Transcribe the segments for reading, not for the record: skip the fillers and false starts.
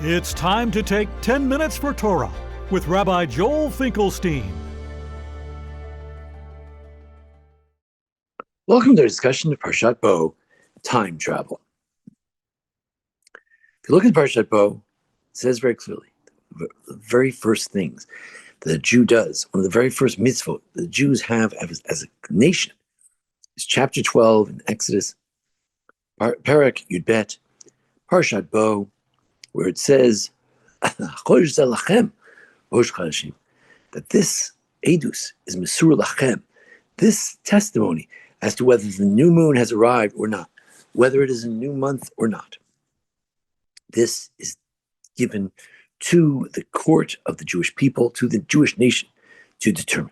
It's time to take 10 minutes for Torah with Rabbi Joel Finkelstein. Welcome to our discussion of Parshat Bo, time travel. If you look at Parshat Bo, it says very clearly, the very first things that a Jew does, one of the very first mitzvot the Jews have as a nation, is chapter 12 in Exodus, Perek Yudbet, Parshat Bo, where it says, that this edus is mesur lachem, this testimony as to whether the new moon has arrived or not, whether it is a new month or not. This is given to the court of the Jewish people, to the Jewish nation, to determine.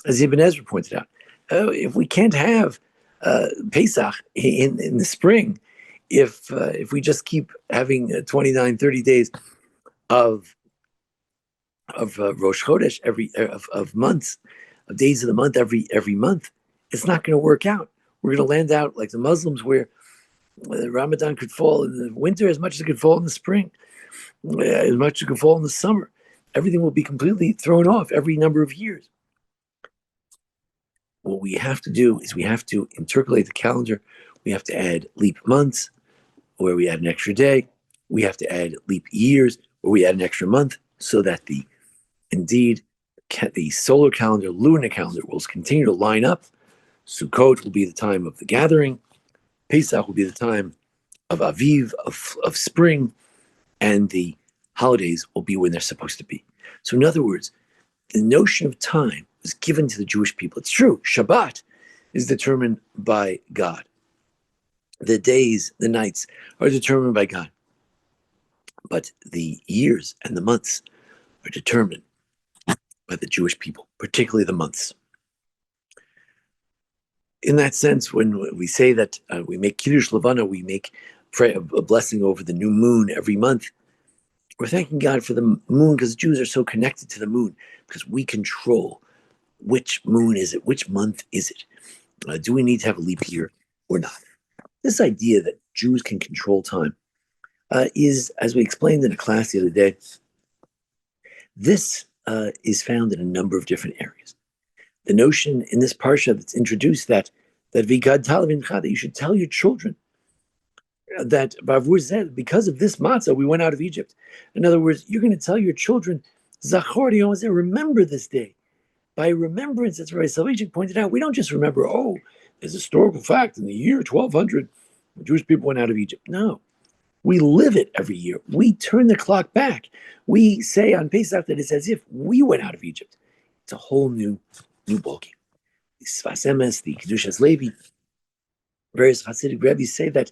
As Ibn Ezra pointed out, if we can't have Pesach in the spring, if we just keep having 29, 30 days of Rosh Chodesh of months, of days of the month every month, it's not going to work out. We're going to land out like the Muslims, where Ramadan could fall in the winter as much as it could fall in the spring, as much as it could fall in the summer. Everything will be completely thrown off every number of years. What we have to do is we have to intercalate the calendar. We have to add leap months, where we add an extra day. We have to add leap years, where we add an extra month, so that the solar calendar, lunar calendar will continue to line up. Sukkot will be the time of the gathering. Pesach will be the time of Aviv, of spring, and the holidays will be when they're supposed to be. So in other words, the notion of time was given to the Jewish people. It's true, Shabbat is determined by God. The days, the nights are determined by God. But the years and the months are determined by the Jewish people, particularly the months. In that sense, when we say that we make Kiddush Levana, we make a blessing over the new moon every month, we're thanking God for the moon, because Jews are so connected to the moon, because we control which moon is it, which month is it. Do we need to have a leap year or not? This idea that Jews can control time is, as we explained in a class the other day, this is found in a number of different areas. The notion in this parsha that's introduced that you should tell your children that Bavur said, because of this matzah, we went out of Egypt. In other words, you're going to tell your children, Zachor, remember this day. By remembrance, as Rabbi Soloveitchik pointed out, we don't just remember, there's a historical fact in the year 1200, the Jewish people went out of Egypt. No, we live it every year. We turn the clock back. We say on Pesach that it's as if we went out of Egypt. It's a whole new ballgame. The Sfas Emes, the Kedushas Levi, various Hasidic rabbis say that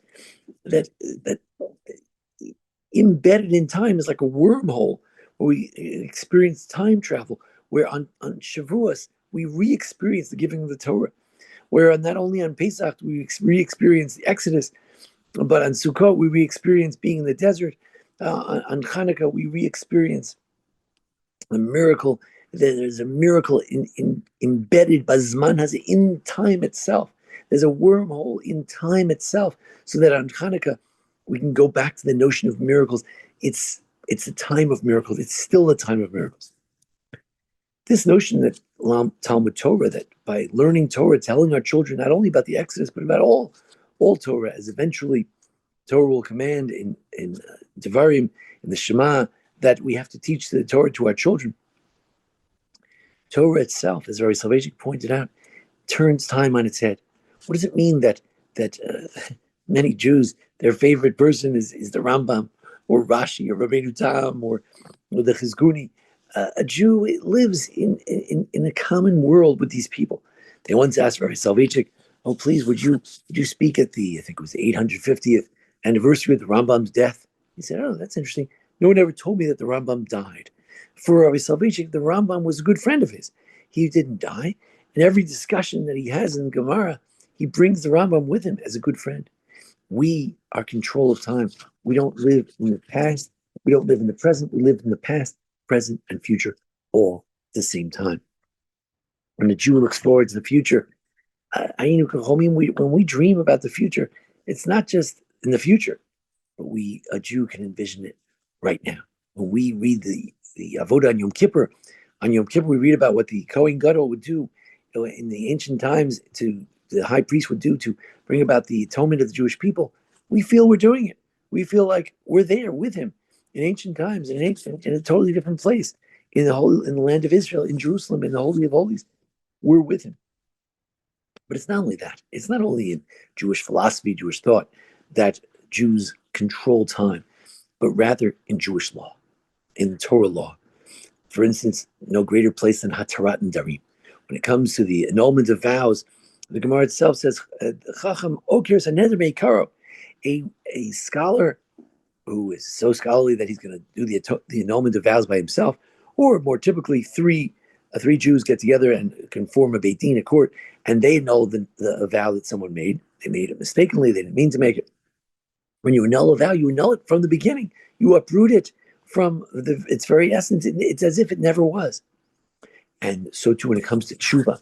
embedded in time is like a wormhole where we experience time travel, where on Shavuos we re-experience the giving of the Torah, where not only on Pesach we re-experience the Exodus, but on Sukkot we re-experience being in the desert. On Hanukkah we re-experience the miracle. There's a miracle embedded Bazman has in time itself. There's a wormhole in time itself, so that on Hanukkah we can go back to the notion of miracles. It's a time of miracles. It's still a time of miracles. This notion that Talmud Torah, that by learning Torah, telling our children not only about the Exodus but about all Torah, as eventually Torah will command in Devarim, in the Shema, that we have to teach the Torah to our children. Torah itself, as Rabbi Soloveitchik pointed out, turns time on its head. What does it mean that many Jews, their favorite person is the Rambam, or Rashi, or Rabbeinu Tam, or the Chizkuni? A Jew lives in a common world with these people. They once asked Rabbi Soloveitchik, please, would you speak at the, I think it was the 850th anniversary of the Rambam's death? He said, that's interesting. No one ever told me that the Rambam died. For Rabbi Soloveitchik, the Rambam was a good friend of his. He didn't die. In every discussion that he has in Gemara, he brings the Rambam with him as a good friend. We are control of time. We don't live in the past. We don't live in the present. We live in the past, present, and future all at the same time. When the Jew looks forward to the future, when we dream about the future, it's not just in the future, but a Jew can envision it right now. When we read the Avodah on Yom Kippur we read about what the Kohen Gadol would do in the ancient times, to the high priest would do to bring about the atonement of the Jewish people. We feel we're doing it. We feel like we're there with him in ancient times, in a totally different place, in the land of Israel, in Jerusalem, in the Holy of Holies. We're with him. But it's not only that. It's not only in Jewish philosophy, Jewish thought, that Jews control time, but rather in Jewish law, in the Torah law. For instance, no greater place than Hatarat and Darim. When it comes to the annulment of vows, the Gemara itself says, Chacham Okir Sanheder Meikaro, a scholar who is so scholarly that he's going to do the annulment of vows by himself, or more typically, three Jews get together and can form a Beit Din, a court, and they annul the vow that someone made. They made it mistakenly. They didn't mean to make it. When you annul a vow, you annul it from the beginning. You uproot it from its very essence. It's as if it never was. And so too when it comes to tshuva.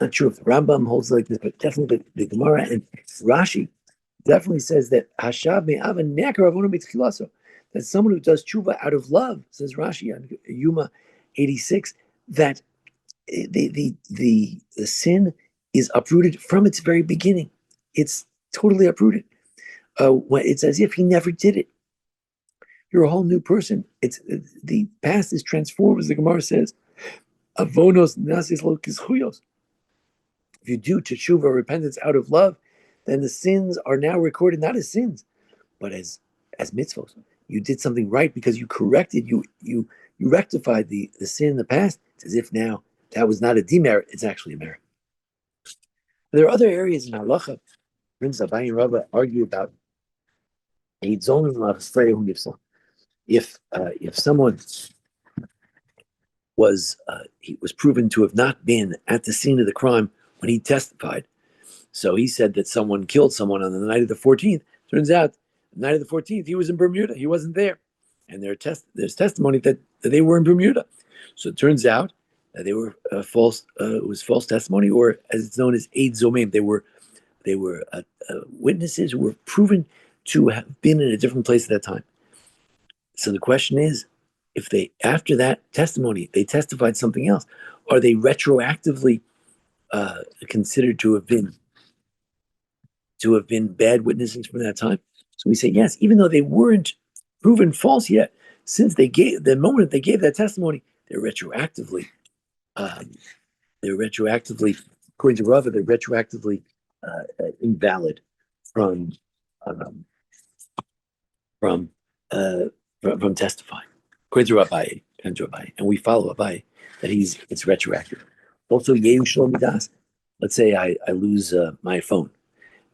Not sure if the Rambam holds like this, but definitely the Gemara and Rashi definitely says that Hashav me'ava nekar avonu b'tchilaso, that someone who does tshuva out of love, says Rashi on Yuma 86, that the sin is uprooted from its very beginning. It's totally uprooted. It's as if he never did it. You're a whole new person. The past is transformed, as the Gemara says. Avonos nasis lo kizchuyos. If you do teshuva, repentance out of love, then the sins are now recorded not as sins, but as mitzvos. You did something right because you corrected, you rectified the sin in the past. It's as if now that was not a demerit, it's actually a merit. There are other areas in halacha. Prince Abaye and Rava argue about if someone was proven to have not been at the scene of the crime when he testified. So he said that someone killed someone on the night of the 14th. Turns out, the night of the 14th, he was in Bermuda. He wasn't there. And there's testimony that they were in Bermuda. So it turns out that they were false. It was false testimony, or as it's known as Eid Zomim. They were witnesses who were proven to have been in a different place at that time. So the question is, if they, after that testimony, they testified something else, are they retroactively considered to have been bad witnesses from that time? So we say yes, even though they weren't proven false yet, since the moment they gave that testimony, they're retroactively, according to Rava, they're retroactively invalid from testifying. According to Abaye, and we follow Abaye that it's retroactive. Also, Yehu Shalom Midas. Let's say I lose my phone,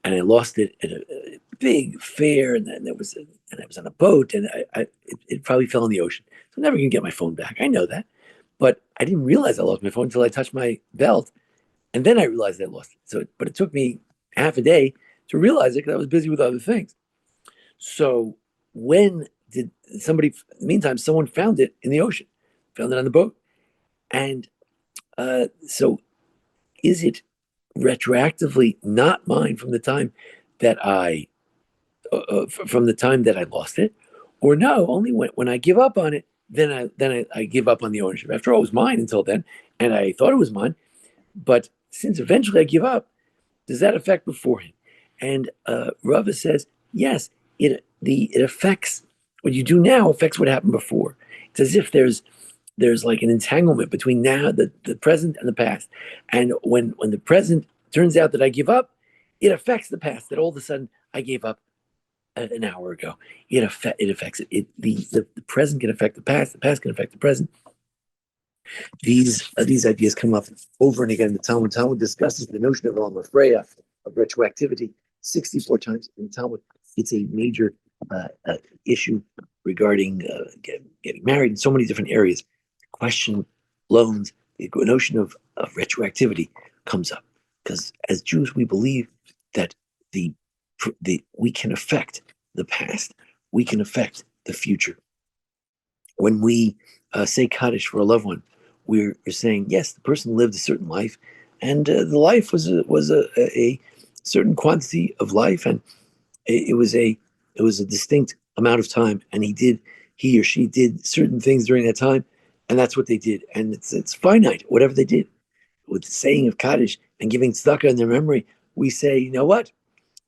and I lost it at a big fair, and then I was on a boat, and it probably fell in the ocean. So I'm never gonna get my phone back. I know that, but I didn't realize I lost my phone until I touched my belt, and then I realized I lost it. But it took me half a day to realize it because I was busy with other things. So when did somebody? In the meantime, someone found it in the ocean, found it on the boat, and so is it retroactively not mine from the time that I lost it, or no? Only when I give up on it, then I give up on the ownership. After all, it was mine until then, and I thought it was mine. But since eventually I give up, does that affect beforehand? And Rava says yes. It affects what you do now affects what happened before. It's as if there's like an entanglement between now, the present, and the past. And when the present turns out that I give up, it affects the past. That all of a sudden I gave up an hour ago. It affects it. The present can affect the past can affect the present. These ideas come up over and again in the Talmud. Talmud discusses the notion of Freya, of retroactivity, 64 times in the Talmud. It's a major issue regarding getting married in so many different areas. Question loans, the notion of retroactivity comes up because as Jews we believe that we can affect the past, we can affect the future. When we say Kaddish for a loved one, we're saying yes, the person lived a certain life, and the life was a certain quantity of life, and it was a distinct amount of time, and he did he or she did certain things during that time, and that's what they did. And it's finite, whatever they did. With the saying of Kaddish and giving tzedakah in their memory, we say, you know what?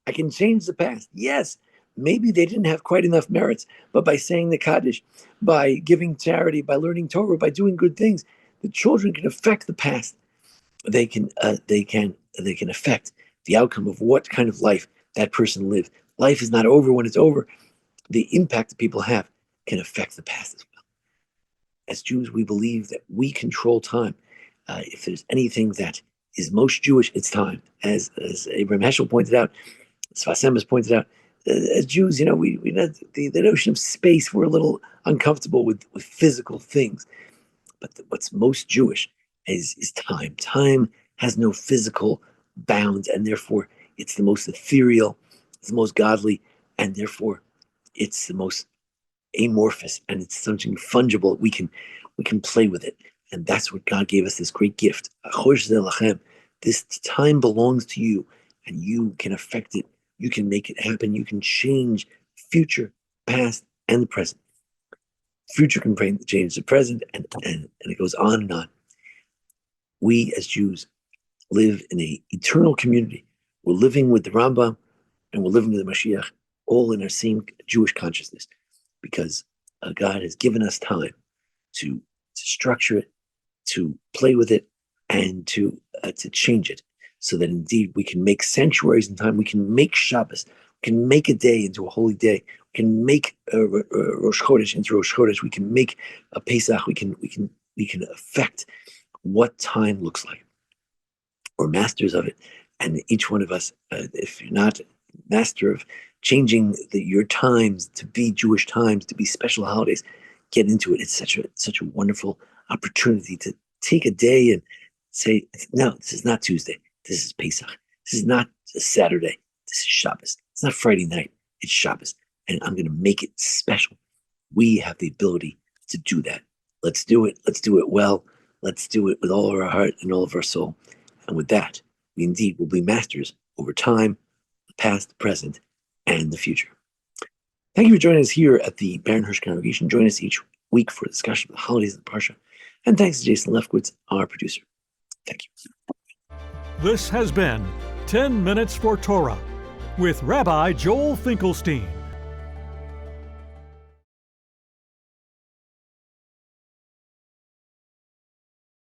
I can change the past. Yes, maybe they didn't have quite enough merits, but by saying the Kaddish, by giving charity, by learning Torah, by doing good things, the children can affect the past. They can affect the outcome of what kind of life that person lived. Life is not over when it's over. The impact that people have can affect the past as well. As Jews, we believe that we control time. If there's anything that is most Jewish, it's time. As Abraham Heschel pointed out, Sfasem has pointed out, as Jews, we the notion of space, we're a little uncomfortable with physical things. But what's most Jewish is time. Time has no physical bounds, and therefore it's the most ethereal, it's the most godly, and therefore it's the most amorphous, and it's something fungible. We can play with it, and that's what God gave us, this great gift. This time belongs to you, and you can affect it. You can make it happen. You can change future, past, and the present. Future can change the present, and it goes on and on. We as Jews live in an eternal community. We're living with the Rambam, and we're living with the Mashiach, all in our same Jewish consciousness, because God has given us time to structure it, to play with it, and to change it, so that indeed we can make sanctuaries in time. We can make Shabbos. We can make a day into a holy day. We can make Rosh Chodesh into Rosh Chodesh. We can make a Pesach. We can affect what time looks like. We're masters of it, and each one of us, if you're not master of changing your times to be Jewish times, to be special holidays, get into it. It's such a wonderful opportunity to take a day and say, no, this is not Tuesday. This is Pesach. This is not Saturday. This is Shabbos. It's not Friday night. It's Shabbos. And I'm going to make it special. We have the ability to do that. Let's do it. Let's do it well. Let's do it with all of our heart and all of our soul. And with that, we indeed will be masters over time, the past, the present, and the future. Thank you for joining us here at the Baron Hirsch Congregation. Join us each week for a discussion of the holidays of the Parsha. And thanks to Jason Lefkowitz, our producer. Thank you. This has been 10 Minutes for Torah with Rabbi Joel Finkelstein.